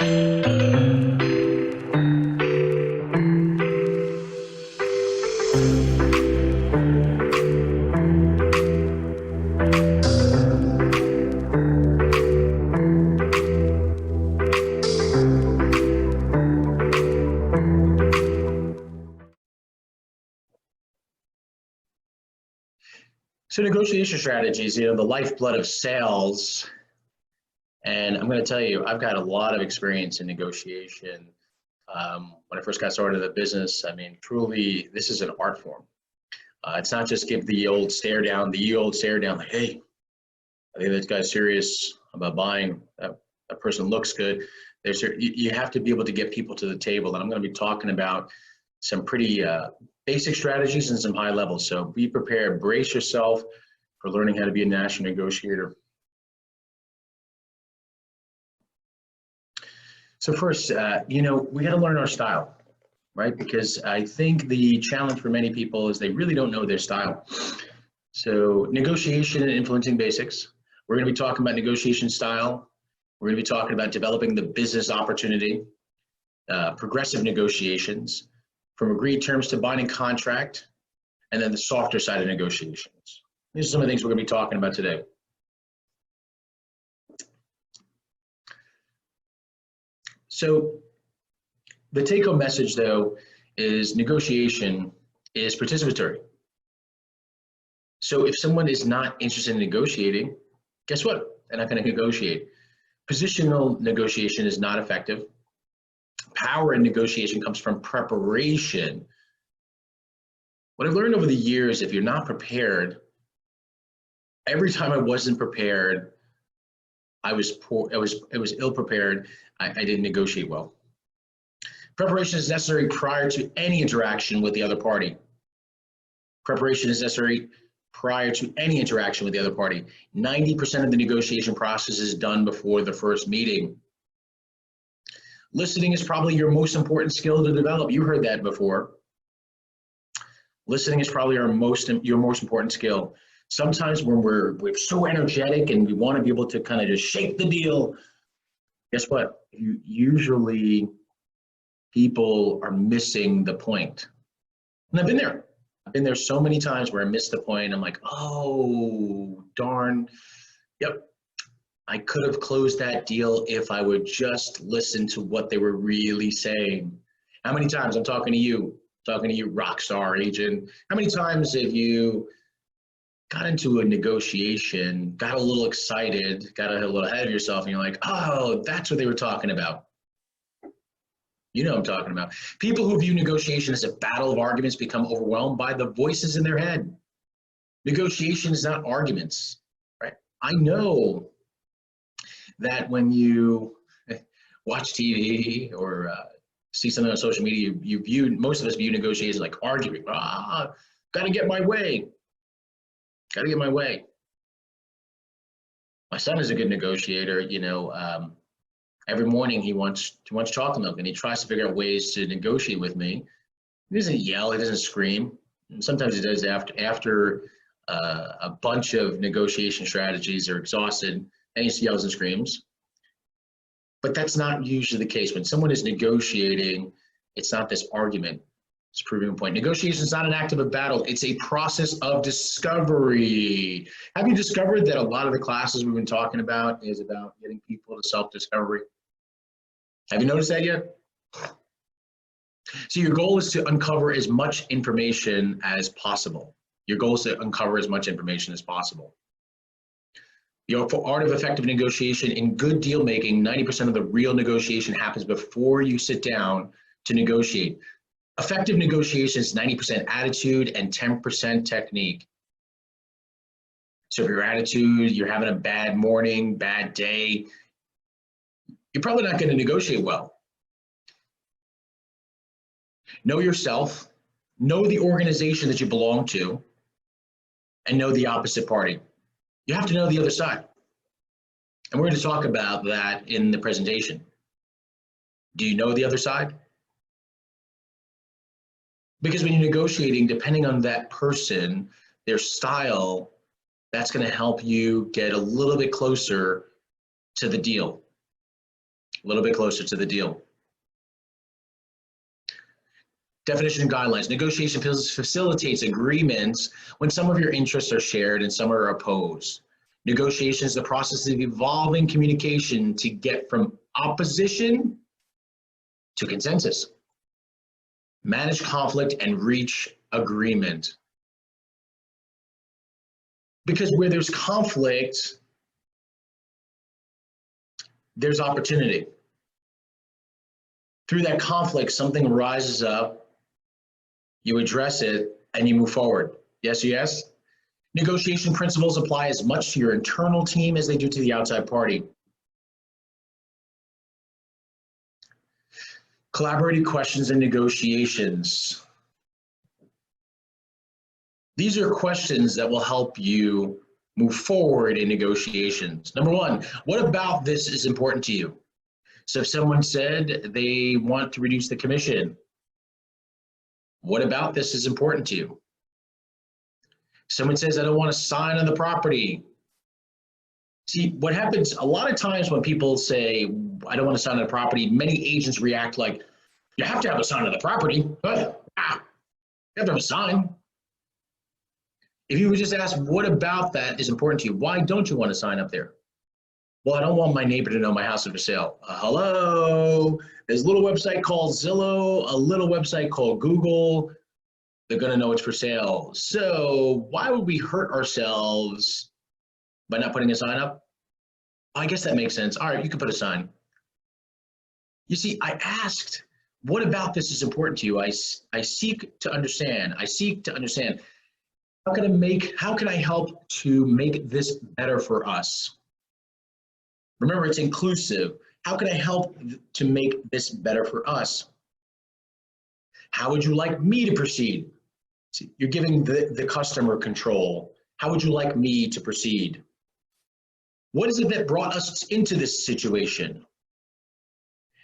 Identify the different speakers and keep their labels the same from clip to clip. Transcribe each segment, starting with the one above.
Speaker 1: So negotiation strategies, the lifeblood of sales. And I'm going to tell you, I've got a lot of experience in negotiation. When I first got started in the business, I mean, truly, this is an art form. It's not just give the old stare down, like, hey, I think that guy's serious about buying. That person looks good. You have to be able to get people to the table. And I'm going to be talking about some pretty basic strategies and some high levels. So be prepared, brace yourself for learning how to be a national negotiator. So first, we got to learn our style, right? Because I think the challenge for many people is they really don't know their style. So negotiation and influencing basics. We're going to be talking about negotiation style. We're going to be talking about developing the business opportunity, progressive negotiations, from agreed terms to binding contract, and then the softer side of negotiations. These are some of the things we're going to be talking about today. So the take-home message, though, is negotiation is participatory. So if someone is not interested in negotiating, guess what? They're not going to negotiate. Positional negotiation is not effective. Power in negotiation comes from preparation. What I've learned over the years, if you're not prepared, every time I wasn't prepared, I was poor. I was ill prepared. I didn't negotiate well. Preparation is necessary prior to any interaction with the other party. Preparation is necessary prior to any interaction with the other party. 90% of the negotiation process is done before the first meeting. Listening is probably your most important skill to develop. You heard that before. Listening is probably your most important skill. Sometimes when we're so energetic and we want to be able to kind of just shape the deal, guess what? Usually people are missing the point. And I've been there. I've been there so many times where I missed the point. I'm like, oh, darn. Yep. I could have closed that deal if I would just listen to what they were really saying. How many times, I'm talking to you, rock star agent, how many times have you got into a negotiation, got a little excited, got a little ahead of yourself, and you're like, oh, that's what they were talking about. You know what I'm talking about. People who view negotiation as a battle of arguments become overwhelmed by the voices in their head. Negotiation is not arguments, right? I know that when you watch TV or see something on social media, most of us view negotiations like arguing. Gotta get my way. Gotta get my way. My son is a good negotiator. Every morning he wants chocolate milk, and he tries to figure out ways to negotiate with me. He doesn't yell, he doesn't scream. And sometimes he does after a bunch of negotiation strategies are exhausted, and he yells and screams. But that's not usually the case. When someone is negotiating, it's not this argument. It's proving a point. Negotiation is not an act of a battle. It's a process of discovery. Have you discovered that a lot of the classes we've been talking about is about getting people to self-discovery? Have you noticed that yet? So your goal is to uncover as much information as possible. Your goal is to uncover as much information as possible. The art of effective negotiation. In good deal making, 90% of the real negotiation happens before you sit down to negotiate. Effective negotiation is 90% attitude and 10% technique. So if your attitude, you're having a bad morning, bad day, you're probably not going to negotiate well. Know yourself, know the organization that you belong to, and know the opposite party. You have to know the other side. And we're going to talk about that in the presentation. Do you know the other side? Because when you're negotiating, depending on that person, their style, that's going to help you get a little bit closer to the deal. a little bit closer to the deal. Definition and guidelines. Negotiation facilitates agreements when some of your interests are shared and some are opposed. Negotiation is the process of evolving communication to get from opposition to consensus. Manage conflict and reach agreement. Because where there's conflict, there's opportunity. Through that conflict, something rises up, you address it, and you move forward. Yes, yes? Negotiation principles apply as much to your internal team as they do to the outside party. Collaborative questions and negotiations. These are questions that will help you move forward in negotiations. Number one, what about this is important to you? So if someone said they want to reduce the commission, what about this is important to you? Someone says, I don't want to sign on the property. See, what happens a lot of times when people say, I don't want to sign on the property, many agents react like, you have to have a sign on the property. You have to have a sign. If you would just ask, what about that is important to you? Why don't you want to sign up there? Well, I don't want my neighbor to know my house is for sale. Hello, there's a little website called Zillow, a little website called Google. They're going to know it's for sale. So why would we hurt ourselves by not putting a sign up? I guess that makes sense. All right, you can put a sign. You see, I asked, what about this is important to you? I seek to understand. I seek to understand. How can I help to make this better for us? Remember, it's inclusive. How can I help to make this better for us? How would you like me to proceed? See, you're giving the customer control. How would you like me to proceed? What is it that brought us into this situation?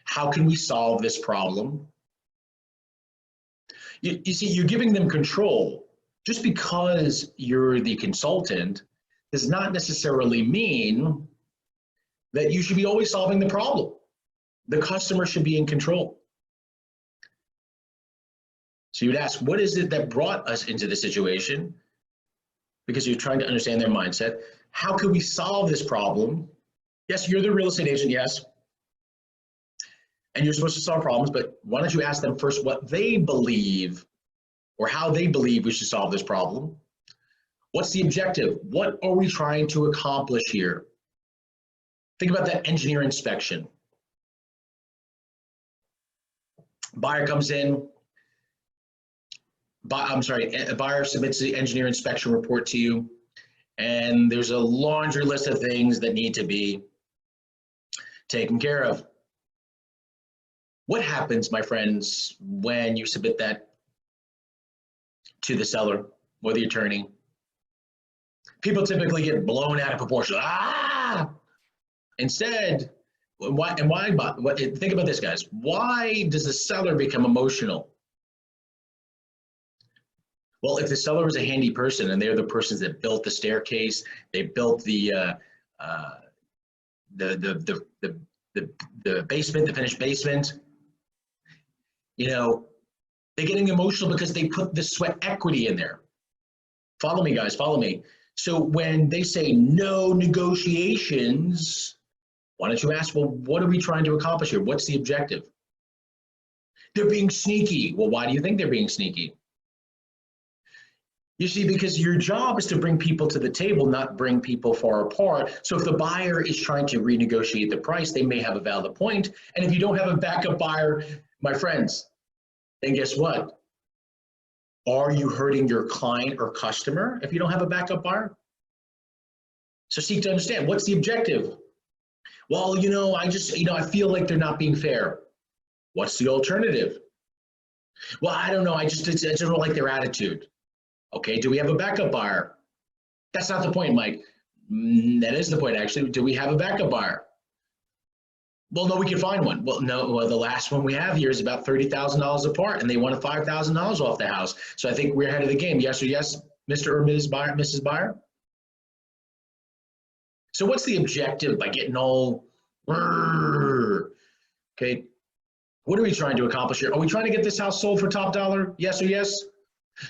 Speaker 1: How can we solve this problem? You see, you're giving them control. Just because you're the consultant does not necessarily mean that you should be always solving the problem. The customer should be in control. So you'd ask, what is it that brought us into the situation? Because you're trying to understand their mindset. How can we solve this problem? Yes, you're the real estate agent, yes. And you're supposed to solve problems, but why don't you ask them first what they believe or how they believe we should solve this problem? What's the objective? What are we trying to accomplish here? Think about that engineer inspection. Buyer comes in, a buyer submits the engineer inspection report to you, and there's a laundry list of things that need to be taken care of. What happens, my friends, when you submit that to the seller or the attorney? People typically get blown out of proportion. Instead, think about this, guys. Why does the seller become emotional? Well, if the seller is a handy person and they're the persons that built the staircase, they built the basement, the finished basement, you know, they're getting emotional because they put the sweat equity in there. Follow me, guys, follow me. So when they say no negotiations, why don't you ask, well, what are we trying to accomplish here? What's the objective? They're being sneaky. Well, why do you think they're being sneaky? You see, because your job is to bring people to the table, not bring people far apart. So if the buyer is trying to renegotiate the price, they may have a valid point. And if you don't have a backup buyer, my friends, then guess what? Are you hurting your client or customer if you don't have a backup buyer? So seek to understand, what's the objective? Well, I feel like they're not being fair. What's the alternative? Well, I don't know, I just don't like their attitude. Okay, do we have a backup buyer? That's not the point, Mike. That is the point, actually. Do we have a backup buyer? Well, no, we can find one. Well, no, the last one we have here is about $30,000 apart, and they wanted $5,000 off the house. So I think we're ahead of the game. Yes or yes, Mr. or Ms. Buyer, Mrs. Buyer? So what's the objective by getting all, Okay. What are we trying to accomplish here? Are we trying to get this house sold for top dollar? Yes or yes?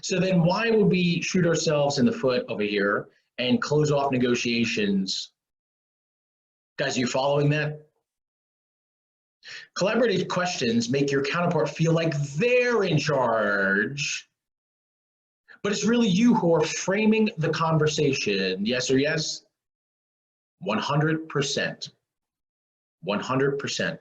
Speaker 1: So then why would we shoot ourselves in the foot over here and close off negotiations? Guys, are you following that? Collaborative questions make your counterpart feel like they're in charge, but it's really you who are framing the conversation. Yes or yes? 100%. 100%.